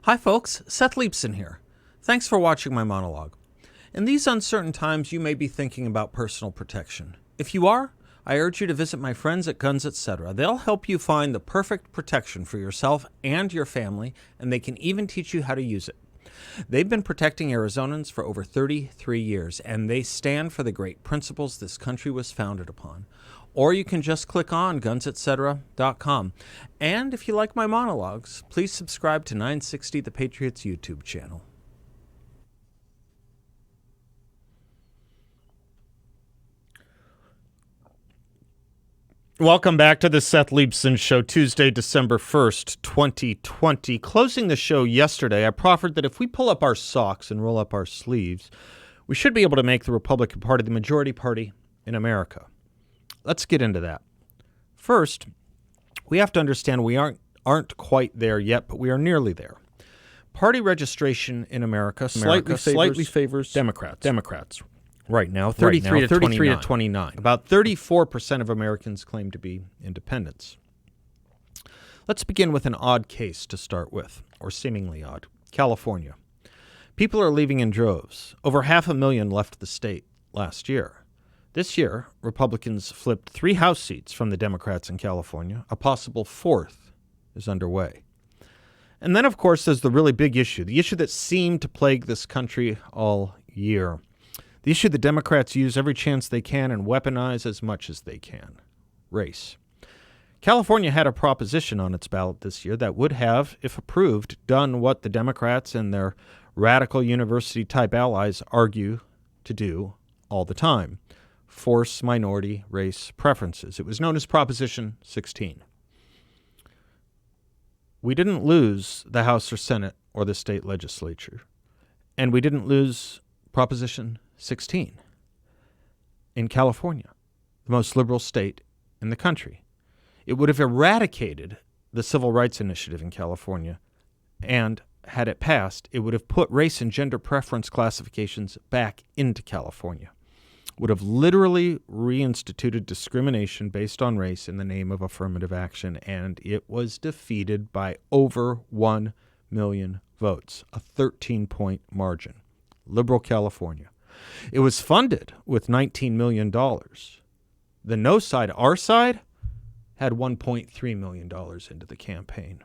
Hi folks, Seth here. Thanks for watching my monologue. In these uncertain times, you may be thinking about personal protection. If you are, I urge you to visit my friends at Guns Etc. They'll help you find the perfect protection for yourself and your family, and they can even teach you how to use it. They've been protecting Arizonans for over 33 years, and they stand for the great principles this country was founded upon. Or you can just click on gunsetc.com. And if you like my monologues, please subscribe to 960 The Patriots YouTube channel. Welcome back to the Seth Leibson Show, Tuesday, December 1st, 2020. Closing the show yesterday, I proffered that if we pull up our socks and roll up our sleeves, we should be able to make the Republican Party the majority party in America. Let's get into that. First, we have to understand we aren't quite there yet, but we are nearly there. Party registration in America slightly favors Democrats. Right now, 33 to 29. About 34% of Americans claim to be independents. Let's begin with an odd case to start with, or seemingly odd. California. People are leaving in droves. Over 500,000 left the state last year. This year, Republicans flipped 3 House seats from the Democrats in California. A possible 4th is underway. And then, of course, there's the really big issue, the issue that seemed to plague this country all year. The issue the Democrats use every chance they can and weaponize as much as they can. Race. California had a proposition on its ballot this year that would have, if approved, done what the Democrats and their radical university-type allies argue to do all the time. Force minority race preferences. It was known as Proposition 16. We didn't lose the House or Senate or the state legislature, and we didn't lose Proposition 16 in California, the most liberal state in the country. It would have eradicated the Civil Rights Initiative in California, and had it passed, it would have put race and gender preference classifications back into California. Would have literally reinstituted discrimination based on race in the name of affirmative action, and it was defeated by over 1 million votes, a 13-point margin. Liberal California. It was funded with $19 million. The no side, our side, had $1.3 million into the campaign.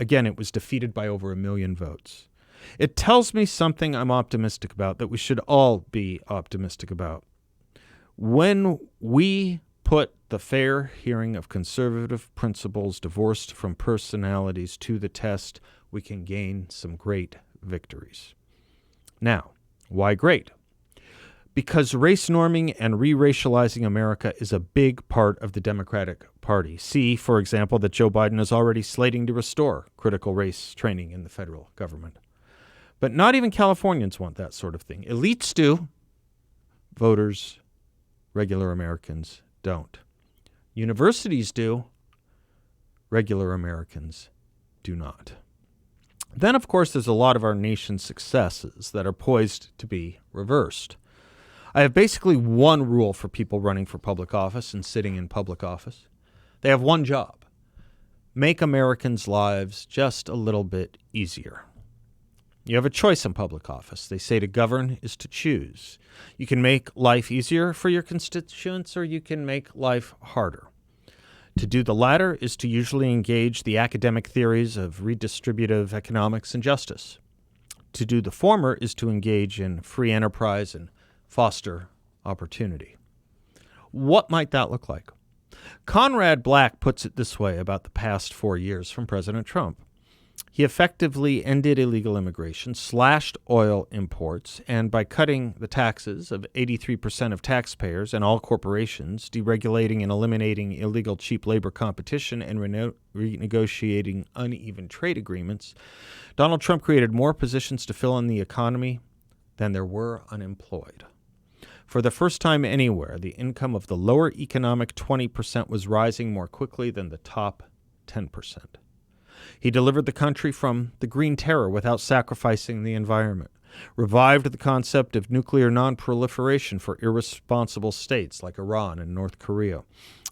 Again, it was defeated by over 1 million votes. It tells me something I'm optimistic about, that we should all be optimistic about. When we put the fair hearing of conservative principles divorced from personalities to the test, we can gain some great victories. Now, why great? Because race norming and re-racializing America is a big part of the Democratic Party. See, for example, that Joe Biden is already slating to restore critical race training in the federal government. But not even Californians want that sort of thing. Elites do. Voters, regular Americans don't. Universities do. Regular Americans do not. Then, of course, there's a lot of our nation's successes that are poised to be reversed. I have basically one rule for people running for public office and sitting in public office. They have one job: make Americans' lives just a little bit easier. You have a choice in public office. They say to govern is to choose. You can make life easier for your constituents, or you can make life harder. To do the latter is to usually engage the academic theories of redistributive economics and justice. To do the former is to engage in free enterprise and foster opportunity. What might that look like? Conrad Black puts it this way about the past 4 years from President Trump. He effectively ended illegal immigration, slashed oil imports, and by cutting the taxes of 83% of taxpayers and all corporations, deregulating and eliminating illegal cheap labor competition, and renegotiating uneven trade agreements, Donald Trump created more positions to fill in the economy than there were unemployed. For the first time anywhere, the income of the lower economic 20% was rising more quickly than the top 10%. He delivered the country from the Green Terror without sacrificing the environment, revived the concept of nuclear non-proliferation for irresponsible states like Iran and North Korea,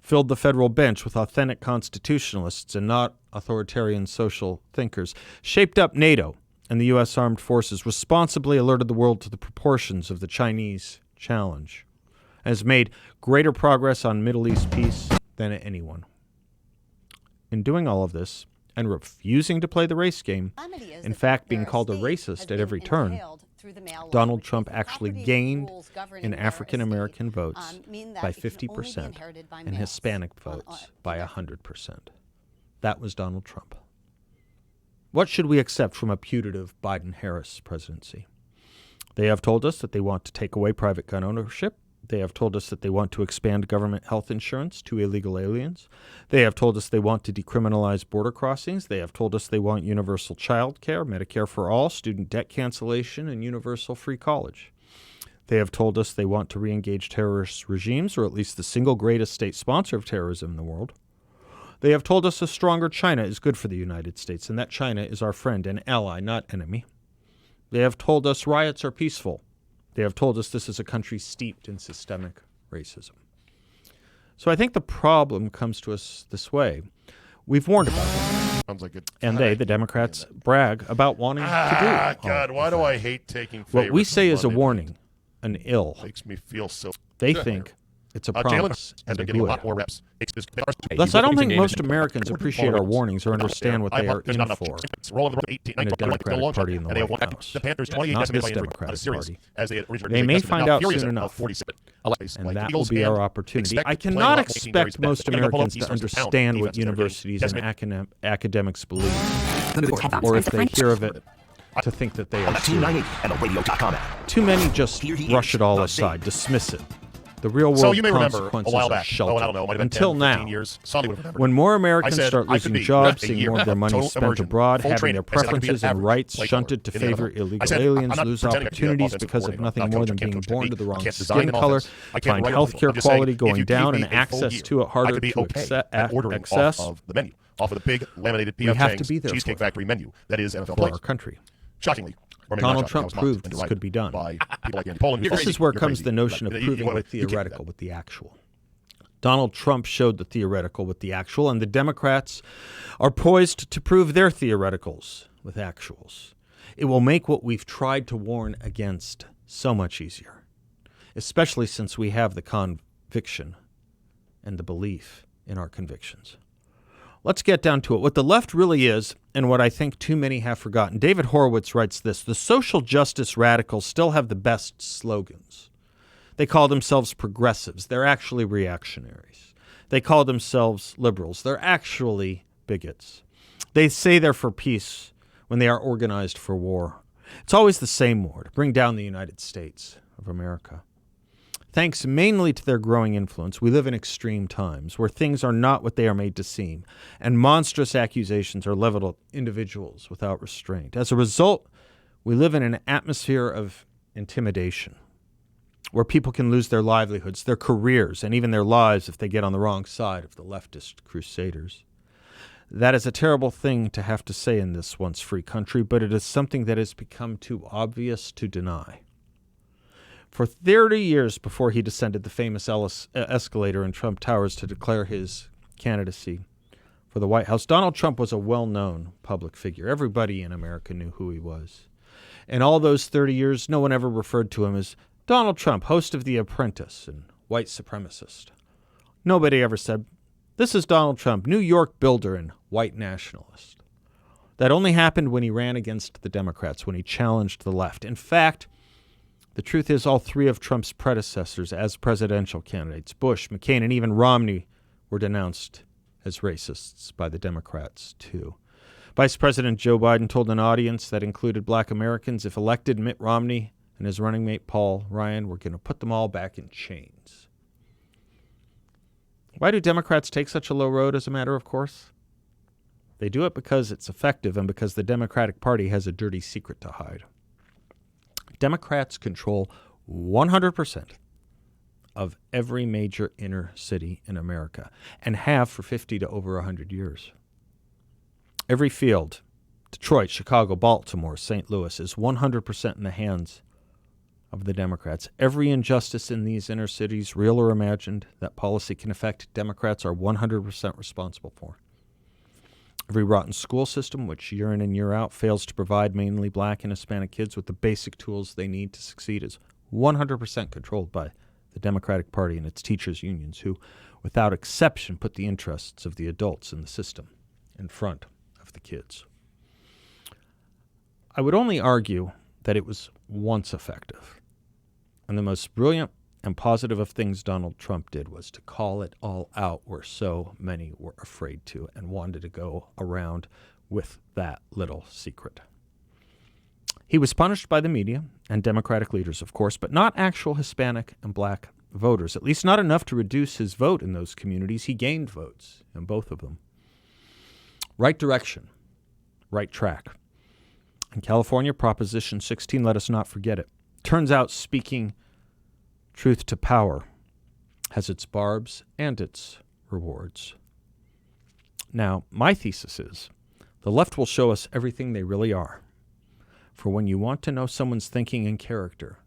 filled the federal bench with authentic constitutionalists and not authoritarian social thinkers, shaped up NATO and the U.S. Armed Forces, responsibly alerted the world to the proportions of the Chinese challenge, and has made greater progress on Middle East peace than anyone. In doing all of this, and refusing to play the race game, in fact being called a racist at every turn, Donald Trump actually gained in African-American votes by 50% and Hispanic votes by 100%. That was Donald Trump. What should we accept from a putative Biden-Harris presidency? They have told us that they want to take away private gun ownership. They have told us that they want to expand government health insurance to illegal aliens. They have told us they want to decriminalize border crossings. They have told us they want universal child care, Medicare for all, student debt cancellation, and universal free college. They have told us they want to re-engage terrorist regimes, or at least the single greatest state sponsor of terrorism in the world. They have told us a stronger China is good for the United States, and that China is our friend and ally, not enemy. They have told us riots are peaceful. They have told us this is a country steeped in systemic racism. So I think the problem comes to us this way. We've warned about it. Sounds like it. And they, the Democrats, brag about wanting to do. God, why do I hate taking favorites? What we say is a Monday warning, an ill. Makes me feel so. They think it's a promise. Jalen has been getting a lot more reps. Thus, I don't think most Americans appreciate our warnings or understand what they are in for in a Democratic Party in the White House. Not this Democratic Party. They may find out soon enough, and that will be our opportunity. I cannot expect most Americans to understand what universities and academics believe, or if they hear of it, to think that they are serious. Too many just rush it all aside, dismiss it. The real world consequences are sheltered. Until now, when more Americans start losing jobs, seeing more of their money spent abroad, having their preferences and rights shunted to favor illegal aliens, lose opportunities because of nothing more than being born to the wrong skin color, find health care quality going down and access to it harder to access, off of the big laminated we have to be there Cheesecake Factory menu that is NFL for our country. Shockingly, Donald Trump proved this could be done. This is where comes the notion of proving the theoretical with the actual. Donald Trump showed the theoretical with the actual, and the Democrats are poised to prove their theoreticals with actuals. It will make what we've tried to warn against so much easier, especially since we have the conviction and the belief in our convictions. Let's get down to it. What the left really is, and what I think too many have forgotten. David Horowitz writes this: the social justice radicals still have the best slogans. They call themselves progressives. They're actually reactionaries. They call themselves liberals. They're actually bigots. They say they're for peace when they are organized for war. It's always the same war, to bring down the United States of America. Thanks mainly to their growing influence, we live in extreme times where things are not what they are made to seem, and monstrous accusations are leveled at individuals without restraint. As a result, we live in an atmosphere of intimidation, where people can lose their livelihoods, their careers, and even their lives if they get on the wrong side of the leftist crusaders. That is a terrible thing to have to say in this once free country, but it is something that has become too obvious to deny. For 30 years before he descended the famous escalator in Trump Towers to declare his candidacy for the White House, Donald Trump was a well-known public figure. Everybody in America knew who he was. In all those 30 years, no one ever referred to him as Donald Trump, host of The Apprentice and white supremacist. Nobody ever said, this is Donald Trump, New York builder and white nationalist. That only happened when he ran against the Democrats, when he challenged the left. In fact, the truth is all three of Trump's predecessors as presidential candidates, Bush, McCain, and even Romney, were denounced as racists by the Democrats, too. Vice President Joe Biden told an audience that included black Americans, if elected, Mitt Romney and his running mate Paul Ryan were going to put them all back in chains. Why do Democrats take such a low road as a matter of course? They do it because it's effective and because the Democratic Party has a dirty secret to hide. Democrats control 100% of every major inner city in America and have for 50 to over 100 years. Every field, Detroit, Chicago, Baltimore, St. Louis, is 100% in the hands of the Democrats. Every injustice in these inner cities, real or imagined, that policy can affect, Democrats are 100% responsible for. Every rotten school system, which year in and year out fails to provide mainly black and Hispanic kids with the basic tools they need to succeed, is 100% controlled by the Democratic Party and its teachers' unions, who, without exception, put the interests of the adults in the system in front of the kids. I would only argue that it was once effective. And the most brilliant and positive of things Donald Trump did was to call it all out where so many were afraid to and wanted to go around with that little secret. He was punished by the media and Democratic leaders, of course, but not actual Hispanic and black voters, at least not enough to reduce his vote in those communities. He gained votes in both of them. Right direction, right track. In California, Proposition 16, let us not forget it. Turns out speaking truth to power has its barbs and its rewards. Now, my thesis is the left will show us everything they really are. For when you want to know someone's thinking and character,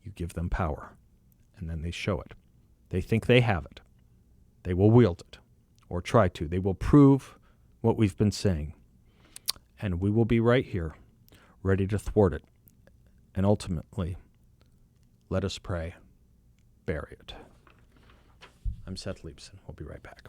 you give them power, and then they show it. They think they have it. They will wield it, or try to. They will prove what we've been saying. And we will be right here, ready to thwart it. And ultimately, let us pray, bury it. I'm Seth Leibson. We'll be right back.